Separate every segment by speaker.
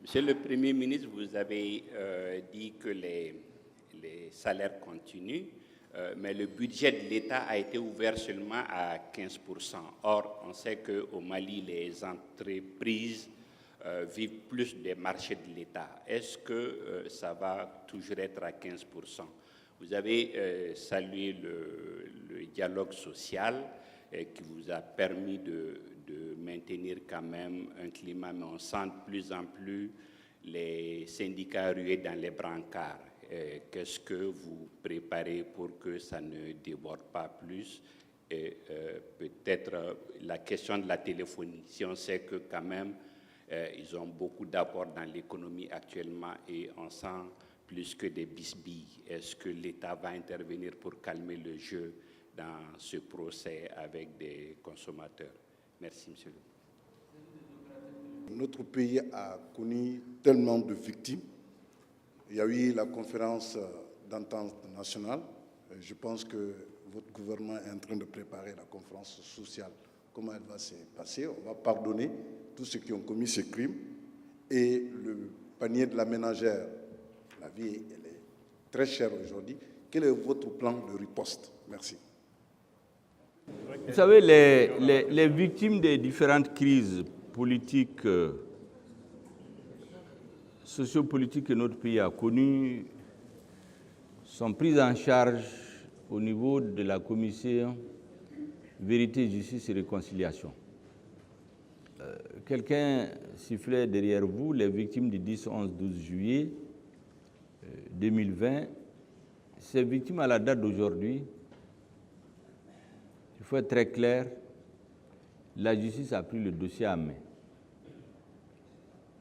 Speaker 1: Monsieur le Premier ministre, vous avez dit que les salaires continuent, mais le budget de l'État a été ouvert seulement à 15%. Or, on sait qu'au Mali, les entreprises vivent plus des marchés de l'État. Est-ce que ça va toujours être à 15%? Vous avez salué le dialogue social qui vous a permis de maintenir quand même un climat, mais on sent de plus en plus les syndicats rués dans les brancards. Qu'est-ce que vous préparez pour que ça ne déborde pas plus? Et peut-être la question de la téléphonie, si on sait que quand même ils ont beaucoup d'apports dans l'économie actuellement et on sent plus que des bisbilles. Est-ce que l'État va intervenir pour calmer le jeu dans ce procès avec des consommateurs? Merci, monsieur le président.
Speaker 2: Notre pays a connu tellement de victimes. Il y a eu la conférence d'entente nationale. Je pense que votre gouvernement est en train de préparer la conférence sociale. Comment elle va se passer? On va pardonner tous ceux qui ont commis ces crimes. Et le panier de la ménagère, la vie elle est très chère aujourd'hui. Quel est votre plan de riposte? Merci.
Speaker 3: Vous savez, les victimes des différentes crises politiques, sociopolitiques que notre pays a connues sont prises en charge au niveau de la commission Vérité, Justice et Réconciliation. Quelqu'un sifflait derrière vous les victimes du 10, 11, 12 juillet 2020. Ces victimes, à la date d'aujourd'hui, il faut être très clair, la justice a pris le dossier en main.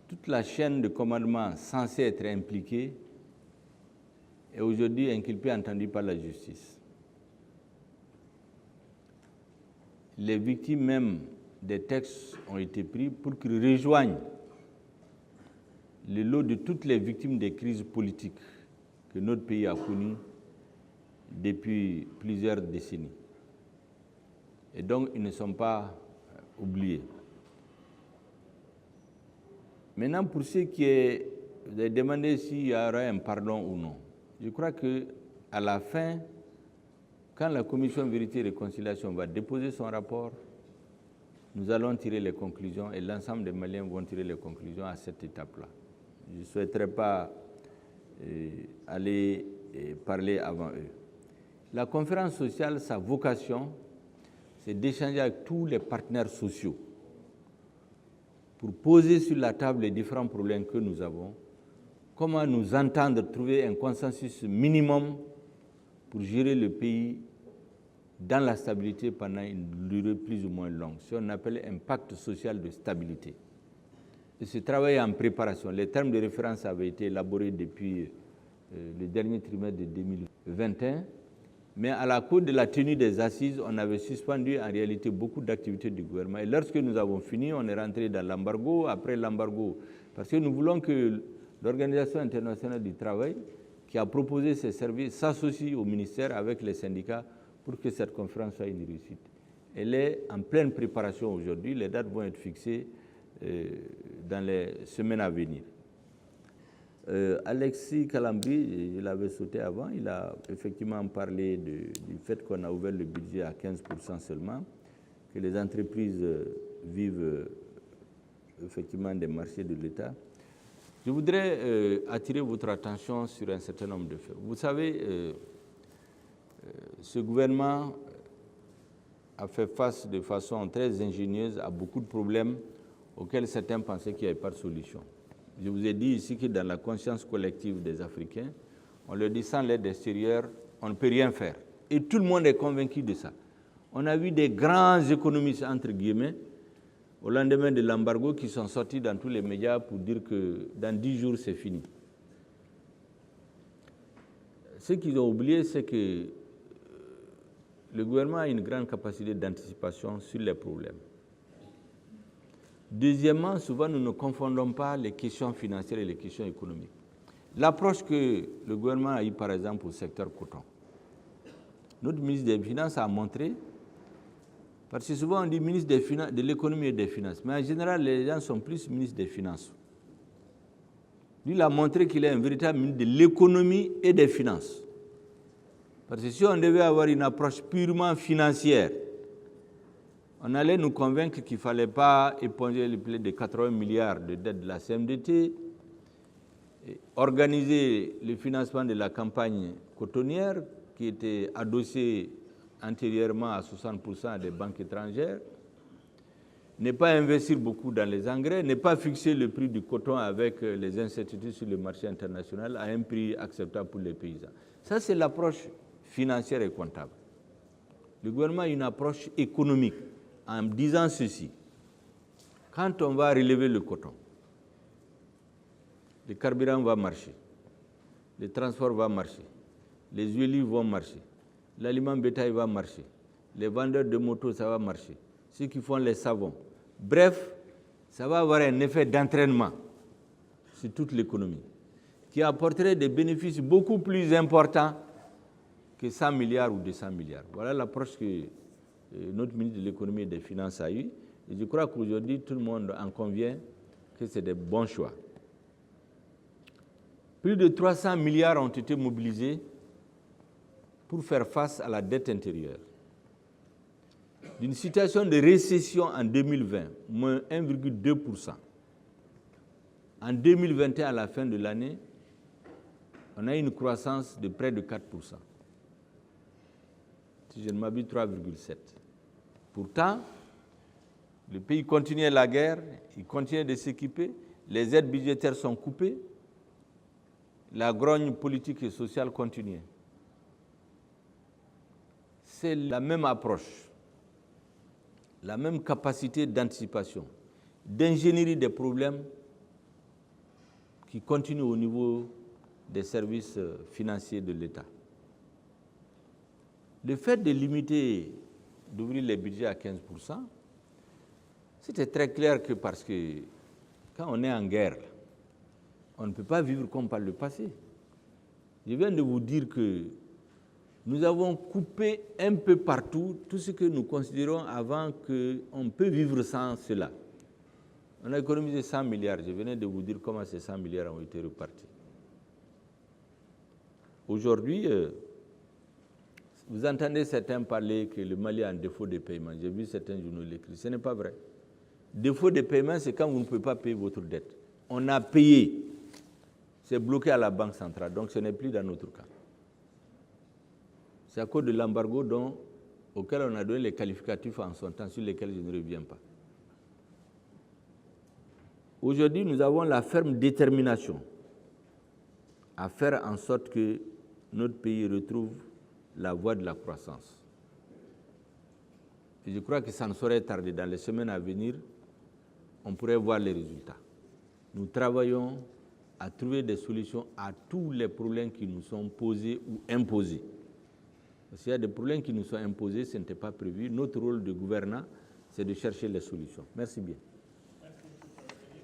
Speaker 3: Toute la chaîne de commandement censée être impliquée est aujourd'hui inculpée et entendue par la justice. Les victimes même des textes ont été pris pour qu'ils rejoignent le lot de toutes les victimes des crises politiques que notre pays a connues depuis plusieurs décennies. Et donc, ils ne sont pas oubliés. Maintenant, pour ce qui est, vous avez demandé s'il y aura un pardon ou non. Je crois qu'à la fin, quand la commission Vérité et Réconciliation va déposer son rapport, nous allons tirer les conclusions et l'ensemble des Maliens vont tirer les conclusions à cette étape-là. Je ne souhaiterais pas aller parler avant eux. La conférence sociale, sa vocation, c'est d'échanger avec tous les partenaires sociaux pour poser sur la table les différents problèmes que nous avons, comment nous entendre trouver un consensus minimum pour gérer le pays dans la stabilité pendant une durée plus ou moins longue, ce qu'on appelle un pacte social de stabilité. Et ce travail est en préparation. Les termes de référence avaient été élaborés depuis le dernier trimestre de 2021, mais à la cause de la tenue des assises, on avait suspendu en réalité beaucoup d'activités du gouvernement. Et lorsque nous avons fini, on est rentré dans l'embargo, après l'embargo, parce que nous voulons que l'Organisation internationale du travail, qui a proposé ces services, s'associe au ministère avec les syndicats pour que cette conférence soit une réussite. Elle est en pleine préparation aujourd'hui, les dates vont être fixées dans les semaines à venir. Alexis Kalambri, il avait sauté avant, il a effectivement parlé du fait qu'on a ouvert le budget à 15% seulement, que les entreprises vivent effectivement des marchés de l'État. Je voudrais attirer votre attention sur un certain nombre de faits. Vous savez, ce gouvernement a fait face de façon très ingénieuse à beaucoup de problèmes auxquels certains pensaient qu'il n'y avait pas de solution. Je vous ai dit ici que dans la conscience collective des Africains, on leur dit sans l'aide extérieure, on ne peut rien faire. Et tout le monde est convaincu de ça. On a vu des grands économistes, entre guillemets, au lendemain de l'embargo, qui sont sortis dans tous les médias pour dire que dans 10 jours, c'est fini. Ce qu'ils ont oublié, c'est que le gouvernement a une grande capacité d'anticipation sur les problèmes. Deuxièmement, souvent, nous ne confondons pas les questions financières et les questions économiques. L'approche que le gouvernement a eue, par exemple, au secteur coton, notre ministre des Finances a montré, parce que souvent on dit ministre de l'économie et des finances, mais en général, les gens sont plus ministres des Finances. Lui, il a montré qu'il est un véritable ministre de l'économie et des finances. Parce que si on devait avoir une approche purement financière, on allait nous convaincre qu'il ne fallait pas éponger les plaies de 80 milliards de dettes de la CMDT, organiser le financement de la campagne cotonnière qui était adossée antérieurement à 60% à des banques étrangères, ne pas investir beaucoup dans les engrais, ne pas fixer le prix du coton avec les incertitudes sur le marché international à un prix acceptable pour les paysans. Ça, c'est l'approche financière et comptable. Le gouvernement a une approche économique en disant ceci. Quand on va relever le coton, le carburant va marcher, le transport va marcher, les huiliers vont marcher, l'aliment bétail va marcher, les vendeurs de motos, ça va marcher, ceux qui font les savons. Bref, ça va avoir un effet d'entraînement sur toute l'économie qui apporterait des bénéfices beaucoup plus importants que 100 milliards ou 200 milliards. Voilà l'approche que notre ministre de l'économie et des finances a eue. Et je crois qu'aujourd'hui, tout le monde en convient que c'est des bons choix. Plus de 300 milliards ont été mobilisés pour faire face à la dette intérieure. D'une situation de récession en 2020, moins 1,2%. En 2021, à la fin de l'année, on a une croissance de près de 4%. Si je ne m'abuse, 3,7%. Pourtant, le pays continuait la guerre, il continuait de s'équiper, les aides budgétaires sont coupées, la grogne politique et sociale continuait. C'est la même approche, la même capacité d'anticipation, d'ingénierie des problèmes qui continue au niveau des services financiers de l'État. Le fait de limiter, d'ouvrir les budgets à 15%, c'était très clair que parce que quand on est en guerre, on ne peut pas vivre comme par le passé. Je viens de vous dire que nous avons coupé un peu partout tout ce que nous considérons avant qu'on peut vivre sans cela. On a économisé 100 milliards. Je venais de vous dire comment ces 100 milliards ont été repartis. Aujourd'hui, vous entendez certains parler que le Mali a un défaut de paiement. J'ai vu certains journaux l'écrire. Ce n'est pas vrai. Défaut de paiement, c'est quand vous ne pouvez pas payer votre dette. On a payé. C'est bloqué à la Banque centrale, donc ce n'est plus dans notre cas. C'est à cause de l'embargo auquel on a donné les qualificatifs en son temps, sur lesquels je ne reviens pas. Aujourd'hui, nous avons la ferme détermination à faire en sorte que notre pays retrouve la voie de la croissance. Et je crois que ça ne saurait tarder. Dans les semaines à venir, on pourrait voir les résultats. Nous travaillons à trouver des solutions à tous les problèmes qui nous sont posés ou imposés. S'il y a des problèmes qui nous sont imposés, ce n'était pas prévu. Notre rôle de gouvernant, c'est de chercher les solutions. Merci bien.